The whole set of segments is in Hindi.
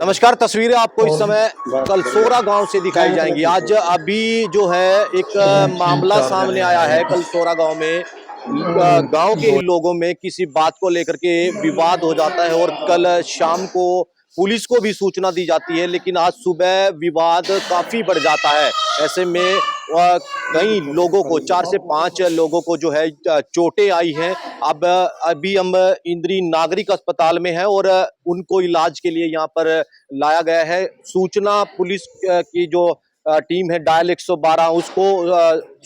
नमस्कार, तस्वीरें आपको इस समय कलसोरा गांव से दिखाई जाएंगी। आज अभी जो है एक मामला सामने आया है कलसोरा गांव में। गांव के ही लोगों में किसी बात को लेकर के विवाद हो जाता है और कल शाम को पुलिस को भी सूचना दी जाती है, लेकिन आज सुबह विवाद काफी बढ़ जाता है। ऐसे में कई लोगों को 4 से 5 लोगों को जो है चोटें आई हैं। अब अभी हम इंद्री नागरिक अस्पताल में हैं और उनको इलाज के लिए यहाँ पर लाया गया है। सूचना पुलिस की जो टीम है डायल 112 उसको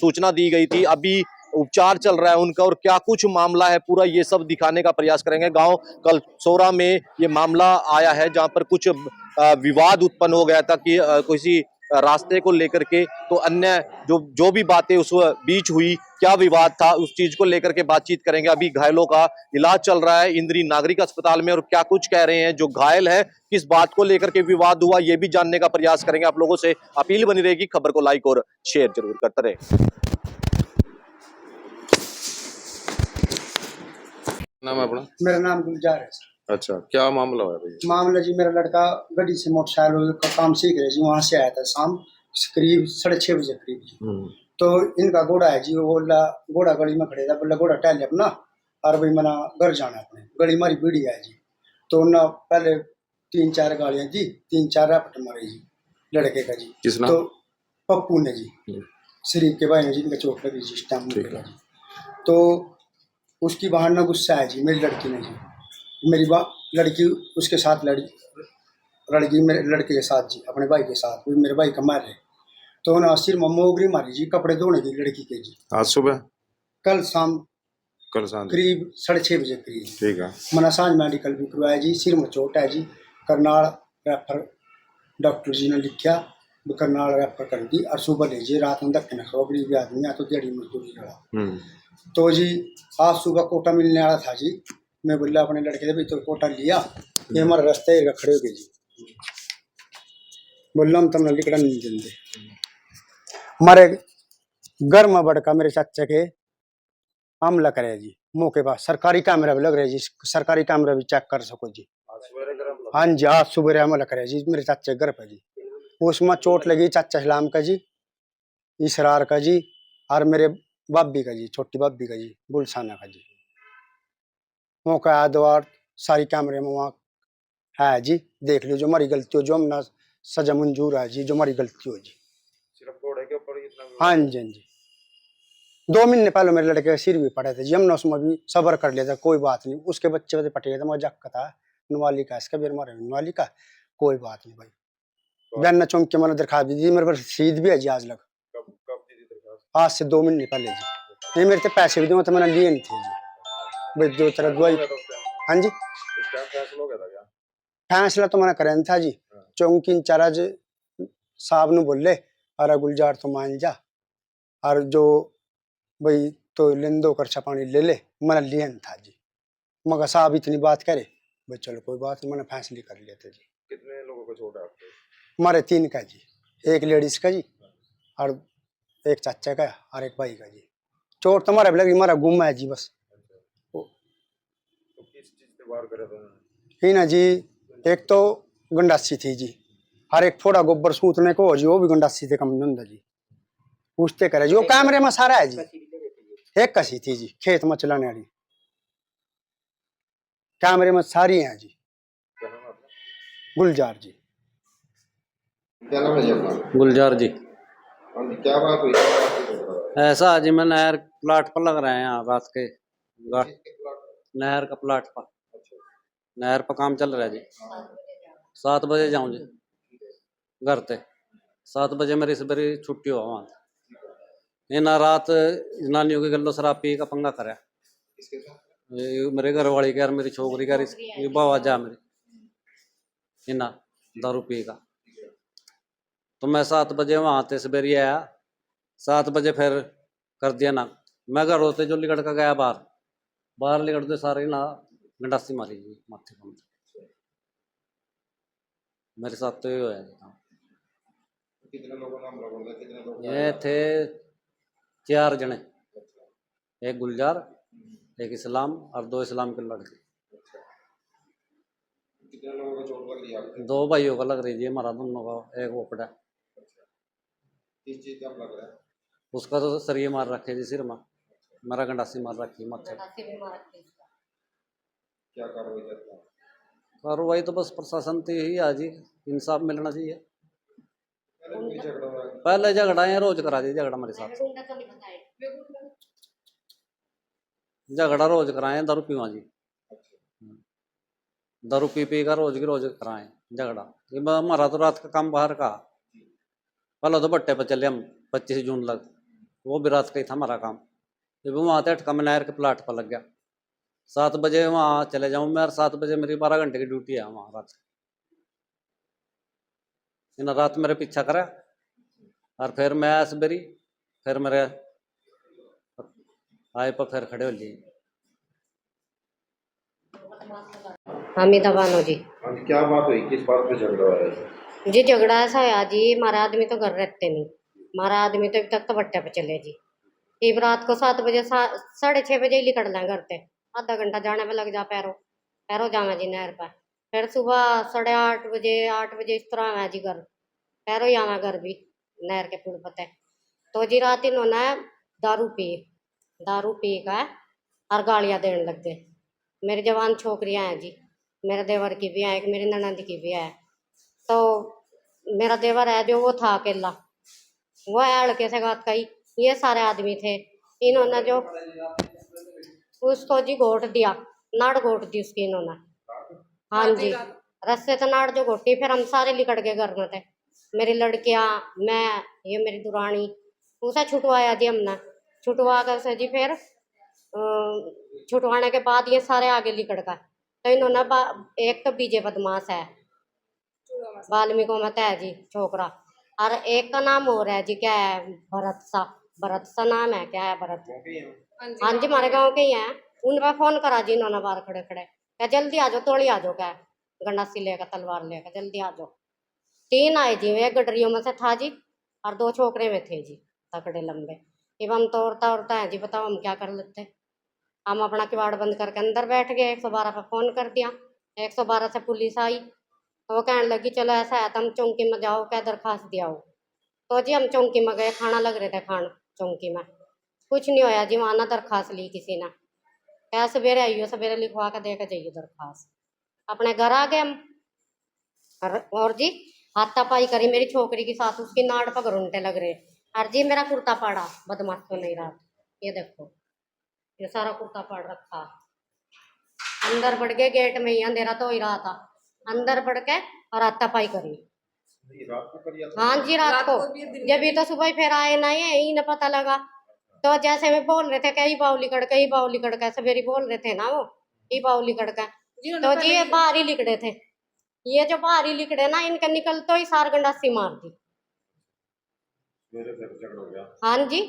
सूचना दी गई थी। अभी उपचार चल रहा है उनका और क्या कुछ मामला है पूरा ये सब दिखाने का प्रयास करेंगे। गांव कलसोरा में ये मामला आया है जहां पर कुछ विवाद उत्पन्न हो गया था कि किसी रास्ते को लेकर के, तो अन्य जो भी बातें उस बीच हुई, क्या विवाद था, उस चीज को लेकर के बातचीत करेंगे। अभी घायलों का इलाज चल रहा है इंद्री नागरिक अस्पताल में और क्या कुछ कह रहे हैं जो घायल है, किस बात को लेकर के विवाद हुआ, ये भी जानने का प्रयास करेंगे। आप लोगों से अपील बनी रहेगी, खबर को लाइक और शेयर जरूर करते रहे। नाम है अपना? मेरा नाम गुलजार है सर। अच्छा, क्या मामला है भाई? मामला जी, मेरा लड़का गड्डी से मोटरसाइकिल का काम सीख रहे जी, वहाँ से आया था शाम करीब 6:30 बजे करीब जी। तो इनका घोड़ा है जी, वो बोला घोड़ा गली में खड़े था, बोला घोड़ा टहल अपना और भाई मना घर जाना अपने, गली मारी बीड़ी है जी। तो ना पहले 3-4 गाड़ियाँ जी, 3-4 रैपट मारे जी लड़के का जी। किसना? तो पप्पू ने जी, शरीफ के भाई ने जी, इनका चोट लगी जी टाइम जी। तो उसकी बहार ना गुस्सा है जी, मेरी लड़की ने जी, मेरी लड़की उसके साथ लड़की मेरे लड़के के साथ जी, अपने भाई के साथ, भी मेरे भाई का मार रहे। तो ना सिर में मोगरी मारी जी, कपड़े धोने की लड़की के जी। आज सुबह? कल शाम करीब 6:30 बजे करीब। ठीक है। मना सांझ मेडिकल भी करवाया जी, सिर में चोट है जी, करनाल रेफर डॉक्टर जी ने लिखा, करनाल रेफर कर दी और सुबह लीजिए, रात में धक्के न खाओ, गरीब आदमी है तो दिहाड़ी मजदूरी लड़ा। तो जी आज सुबह कोटा मिलने वाला था जी, मैं बोला अपने लड़के से तो कोटा लिया, ये हमारे रास्ते खड़े हो गए जी, बोला हम तुमने लिकड़ा नहीं देंगे। हमारे घर में बड़का मेरे चाचा के हमला करे जी, मौके पास सरकारी कैमरा भी लग रहे जी, सरकारी कैमरा भी चेक कर सको जी। हाँ जी, आज सुबह हमला करे जी मेरे चाचे घर पे जी, उसमें चोट लगी चाचा सलाम का जी, इसरार का जी, और मेरे बाबी का जी, छोटी बाबी का जी, गुलशाना का जी। मौका आदवार सारी कैमरे में वहाँ है जी, देख लो जो हमारी गलती हो, जो हमने सजा मंजूर है जी, जो हमारी गलती हो जी। सिर्फ घोड़े के ऊपर इतना? हाँ जी, हाँ जी। 2 महीने पहले मेरे लड़के के सिर भी पड़े थे जी, हमने उसमें भी सबर कर लिया था, कोई बात नहीं, उसके बच्चे बच्चे पटे गए थे, मजाक का था, नवाली का इसका भी हमारे नवाली का, कोई बात नहीं भाई। बहन ने चौंक के मैंने दरखास्त दी जी, मेरे पास रसीद भी है जी आज लग। कब दी थी दरखास्त? आज से 2 महीने पहले जी। नहीं मेरे से पैसे भी दूँ तो मैंने लिए नहीं थे जी, भाई जो तरह दवाई। हाँ जी, फैसला हो गया था क्या? फैसला तो मैंने करा नहीं था जी, चौंकी इंचार्ज साहब ने बोले अरे गुलजार तो मान जा, और जो भाई तो लेंदो खर्चा पानी ले ले, मैंने लिया नहीं था जी, मगर साहब इतनी बात करे, भाई चलो कोई बात नहीं, मैंने फैसले कर लिया था जी। कितने लोगों को छोड़ा आपको? हमारे 3 का जी, एक लेडीज का जी, और एक चाचा का और एक भाई का जी। चोट तो हमारा भी लगी, हमारा गुम है जी बस। तो किस चीज से वार करे थे? ही ना जी, एक तो गंडासी थी जी, हर एक फोड़ा गोबर सूतने को जी, वो भी गंडासी थे कम धंधा जी, पूछते करे जी, वो कैमरे में सारा है जी। एक कसी थी जी, खेत में चलाने वाली, कैमरे में सारी हैं जी। क्या नाम है आपका? गुलजार जी। क्या नाम है जी आपका? गुलजार जी। क्या बात हुई? ऐसा जी, मैं नहर प्लाट पर लग रहे हैं यहाँ रात के, नहर का प्लाट पर, नहर पर काम चल रहा है जी। 7 बजे जाऊँ जी घर से, 7 बजे मेरी सवेरे छुट्टी हुआ वहाँ से। ना रात नानियों के गल्लो शराब पी का पंगा करे, मेरे घर वाली के और मेरी छोकरी का बाबा जा मेरी इना दारू पी का। तो मैं 7 बजे वहाँ से सवेरे आया, 7 बजे फिर कर दिया ना, मैं घर होते जो लिकड़ का गया बाहर लिकड़ते सारे ना गंडासी मारी जी माथे पर। मेरे साथ तो ये हुआ है। कितने लोगों ने हमला कर दिया? कितने लोग ये थे 4 जने, एक गुलजार, एक इस्लाम और 2 इस्लाम के लड़के। कितने लोगों को चोट लग रही है आपके? 2 भाइयों का लग रही है, हमारा दोनों का एक ओपड़ा। किस चीज का लग रहा है? उसका तो सरिये मार रखे जी सिर में, मेरा गंडासी मार रखी माथे। क्या कार्रवाई करता है? कार्रवाई तो बस प्रशासन से ही आज ही इंसाफ मिलना चाहिए। पहले भी झगड़ा हुआ है? पहले झगड़ा है, रोज करा दी झगड़ा मेरे साथ, झगड़ा रोज कराए, दारू पीवा जी, दारू पी का रोज की रोज कराए झगड़ा। ये हमारा तो रात का काम बाहर का, पहले तो भट्टे पर चले हम 25 जून लग, वो भी रात का ही था हमारा काम। जब वहाँ से अटका मैं नहर के प्लाट पर लग गया, 7 बजे वहाँ चले जाऊँ मैं, और 7 बजे मेरी 12 घंटे की ड्यूटी है वहाँ रात। इन रात मेरे पीछा करा, और फिर मैं सवेरी फिर मेरे आए पर फिर खड़े हो लिए। हामिदा बानो जी। हाँ जी, क्या बात हुई, किस बात पे झगड़ा हुआ है? जी झगड़ा ऐसा है जी, हमारा आदमी तो घर रहते नहीं, हमारा आदमी तो अभी तक तो भट्टे पे चले जी। एक रात को 7 बजे 6:30 बजे ही निकल रहे घर से, आधा घंटा जाने में लग जा, पैरों पैरों जाना जी नहर पर। फिर सुबह 8:30 बजे 8 बजे इस तरह है जी घर, पैरों ही आना घर भी नहर के पुल पते। तो जी रात इन्होंने दारू पी का और गालियाँ देने लग गए। मेरी जवान छोकरियाँ हैं जी, मेरे देवर की भी है, एक मेरी ननद की भी है। तो मेरा देवर है जो वो था अकेला, वो है हल्के से गात का ही, ये सारे आदमी थे। इन्होंने जो उसको जी घोट दिया, नाड़ घोट दी उसकी इन्होंने। हाँ जी, रस्से से नाड़ जो घोटी, फिर हम सारे लिकड़ के घर में थे, मेरी लड़कियां, मैं, ये मेरी दुरानी। उसे छुटवाया जी हमने, छुटवा कर से जी फिर छुटवाने के बाद ये सारे आगे लिकड़ गए। तो इन्होंने एक तो बीजे बदमाश है, वाल्मीकि मत है जी छोकरा, और एक का नाम और है जी, क्या है, भरत सा नाम है, क्या है, भरत। हाँ जी हमारे गांव के ही हैं। उन पर फोन करा जी इन्होंने बाहर खड़े खड़े, क्या जल्दी आ जाओ, तोड़ी आ जाओ, क्या गंडासी लेकर तलवार लेकर जल्दी आ जाओ। 3 आए जी, एक गडरियों में से था जी, और 2 छोकरे में थे जी तकड़े लंबे। अब हम तो औरता है जी, बताओ हम क्या कर लेते। हम अपना किवाड़ बंद करके अंदर बैठ गए, 112 पर फोन कर दिया, 112 से पुलिस आई। तो वो कहने लगी चलो ऐसा है, तुम चौंकी में जाओ, क्या दरखास्त दिया हो। तो जी हम चौंकी में गए, खाना लग रहे थे खाना चौंकी में, कुछ नहीं होया जी, वहाँ ना दरखास्त ली किसी ने, क्या सवेरे आई हो, सवेरे लिखवा के दे के जाइए दरखास्त। अपने घर आ गए हम, और जी हाथापाई करी मेरी छोकरी के साथ, उसकी नाड़ पर घरूंटे लग रहे। और जी मेरा कुर्ता पाड़ा बदमाश तो नहीं रहा, ये देखो ये सारा कुर्ता पाड़ रखा। अंदर बढ़ के गेट में ही अंधेरा तो ही रहा था, अंदर बढ़ के और हाथापाई करी। रात को करिया था? हाँ जी रात को, जब ये तो सुबह फिर आए ना, ये न पता लगा। तो जैसे में बोल रहे थे क्या, ही बाउली कड़का, ही बाउली कड़का, सवेरे बोल रहे थे ना वो, ही बाउली कड़का। तो जी ये बाहर ही लिकड़े थे, ये जो बाहर ही लिकड़े ना, इनके निकल तो ही सार गंडासी मार दी। मेरे फिर झगड़ा हो गया? हाँ जी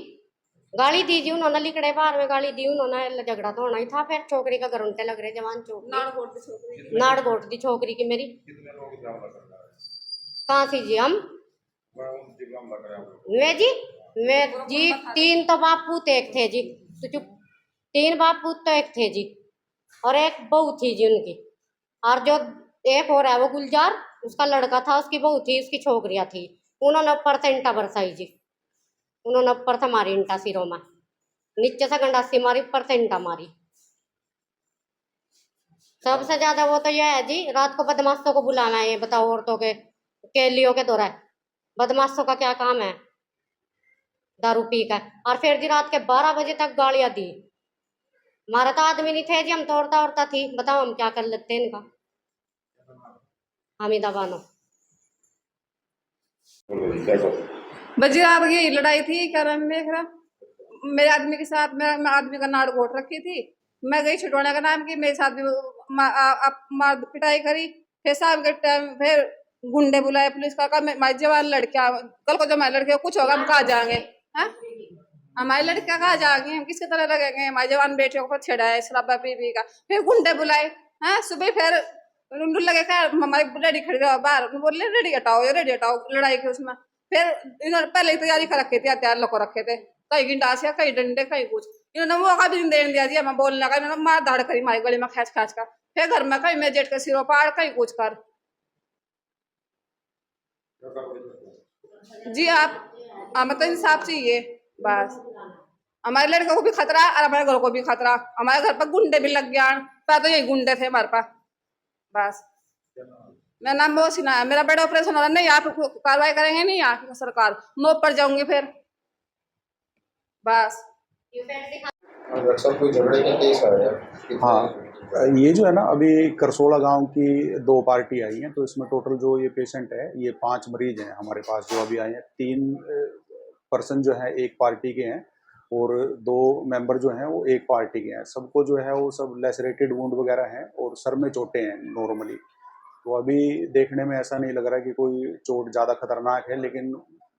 गाली दी जी उन्होंने, लिकड़े बाहर में गाली दी उन्होंने, झगड़ा तो होना ही था। फिर छोकरी का घरूंटे लग रहे, जवान छोकरी, नाड़ घोट दी छोकरी की मेरी। कितने लोग इल्जाम लगा रहे हैं? कहाँ सी जी हम, वह उन इल्जाम लग रहे हैं? मैं जी 3 तो बाप पूत एक थे जी, तो चुप, 3 बाप पूत तो एक थे जी, और एक बहू थी जी उनकी। और जो एक और है वो गुलजार, उसका लड़का था, उसकी बहू थी, उसकी छोकरियां थी। उन्होंने ऊपर से इंटा बरसाई जी, उन्होंने ऊपर से मारी इंटा सिरों में, नीचे से गंडासी मारी, ऊपर से इंटा मारी। सबसे ज्यादा वो तो यह है जी, रात को बदमाशों को बुलाना है, ये बताओ, औरतों के केलियों के दौरा, बदमाशों का क्या काम है, दारू पी का। और फिर जी रात के 12 बजे तक गालियां दी। हमारा तो आदमी नहीं थे जी, हम तो औरता थी, बताओ हम क्या कर लेते इनका। हामिदा बानो। बोलो जी, क्या कहो? बजी रात की लड़ाई थी, क्या नाम देख रहा, मेरे आदमी के साथ, मैं आदमी का नाड़ घोट रखी थी। मैं गई छुटवाने का नाम की, मेरे साथ भी मार पिटाई करी। फिर शाम के टाइम फिर गुंडे बुलाए पुलिस का, मैं जवान लड़कियां, कल को जो हमारे लड़के कुछ होगा हम कहाँ जाएंगे, हैं हमारी लड़कियां कहाँ जाएंगे, हम किसके तरह लगेंगे, हमारे जवान बेटियों को छेड़ा है शराबा पी पी का। फिर गुंडे बुलाए, हैं सुबह फिर लगे क्या, हमारी रेडी खड़ी रहो बाहर, बोले रेडी हटाओ, ये रेडी हटाओ लड़ाई के उसमें। फिर इन्होंने पहले ही तैयारी कर रखी थी, हथियार लोग रखे थे, कहीं गिंडासिया, कहीं डंडे, कहीं कुछ। इन्होंने मौका भी नहीं देने दिया जी हमें बोलने का, इन्होंने मार धाड़ करी हमारी गली में खींच खींच कर। फिर घर में कहीं मैं जेठ के सिरों पार कहीं कुछ कर। जी आप हमें तो इंसाफ चाहिए बस। हमारे लड़के को भी खतरा और हमारे घर को भी खतरा। हमारे घर पर गुंडे भी लग गया, पहले तो यही गुंडे थे हमारे पास बस। मेरा नाम मोहसिना है। मेरा बड़ा ऑपरेशन हो रहा है, नहीं आप कार्रवाई करेंगे नहीं आप सरकार, मैं ऊपर जाऊंगी फिर बस। डॉक्टर साहब कोई झगड़े का केस आया है? हाँ, ये जो है ना, अभी करसोला गांव की 2 पार्टी आई हैं, तो इसमें टोटल जो ये पेशेंट है, ये 5 मरीज हैं हमारे पास जो अभी आए हैं। 3 पर्सन जो है एक पार्टी के हैं और 2 मेंबर जो हैं वो एक पार्टी के हैं। सबको जो है वो सब लेसरेटेड वुंड वगैरह हैं और सर में चोटें हैं नॉर्मली। तो अभी देखने में ऐसा नहीं लग रहा कि कोई चोट ज़्यादा खतरनाक है, लेकिन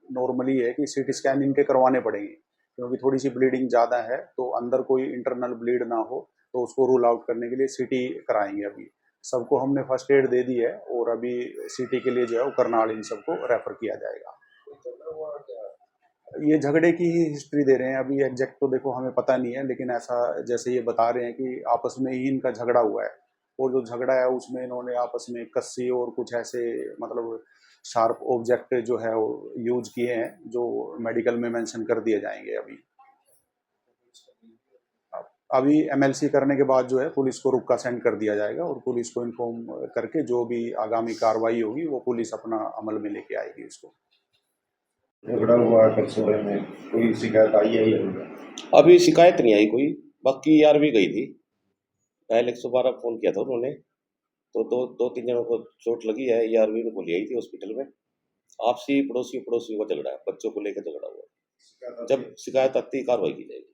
नॉर्मली है कि सीटी स्कैन इनके करवाने पड़ेंगे क्योंकि थोड़ी सी ब्लीडिंग ज़्यादा है, तो अंदर कोई इंटरनल ब्लीड ना हो तो उसको रूल आउट करने के लिए सीटी कराएंगे। अभी सबको हमने फर्स्ट एड दे दी है और अभी सीटी के लिए जो है वो करनाल इन सबको रेफर किया जाएगा। ये झगड़े की ही हिस्ट्री दे रहे हैं, अभी एग्जैक्ट तो देखो हमें पता नहीं है, लेकिन ऐसा जैसे ये बता रहे हैं कि आपस में ही इनका झगड़ा हुआ है और जो झगड़ा है उसमें इन्होंने आपस में कस्सी और कुछ ऐसे मतलब शार्प ऑब्जेक्ट जो है वो यूज किए हैं जो मेडिकल में मेंशन कर दिए जाएंगे। अभी एमएलसी करने के बाद जो है पुलिस को रुक्का सेंड कर दिया जाएगा और पुलिस को इन्फॉर्म करके जो भी आगामी कार्रवाई होगी वो पुलिस अपना अमल में लेके आएगी इसको। झगड़ा हुआ है करसोले में, कोई शिकायत आई है या? अभी शिकायत नहीं आई कोई, बाकी यार भी गई थी, पहले 112 फोन किया था उन्होंने, तो 2-3 जनों को चोट लगी है, यार भी उनको ले आई थी हॉस्पिटल में। आपसी पड़ोसी का झगड़ा है, बच्चों को लेकर झगड़ा हुआ है। जब शिकायत आती है कार्रवाई की जाएगी।